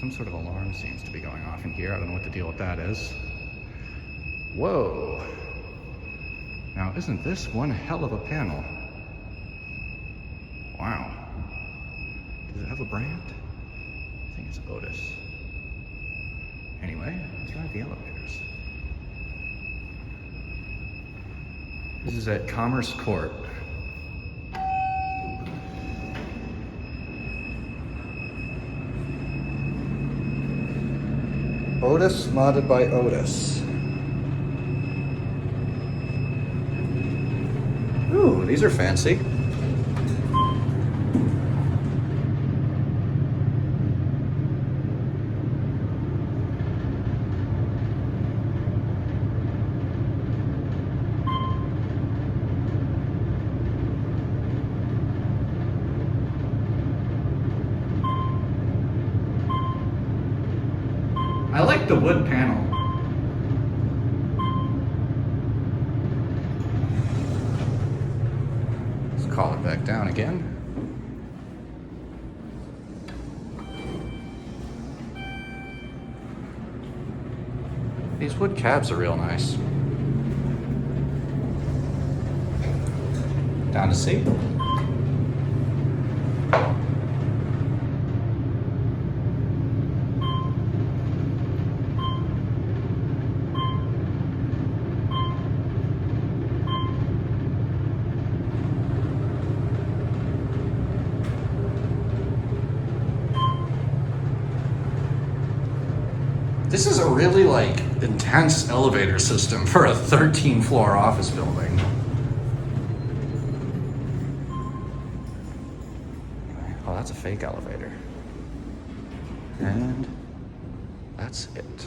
Some sort of alarm seems to be going off in here. I don't know what the deal with that is. Whoa. Now, isn't this one hell of a panel? Wow. Does it have a brand? I think it's Otis. Anyway, let's ride the elevators. This is at Commerce Court. Otis, modded by Otis. Ooh, these are fancy. I like the wood panel. Let's call it back down again. These wood cabs are real nice. Down to seat. This is a really intense elevator system for a 13-floor office building. Oh, that's a fake elevator. And that's it.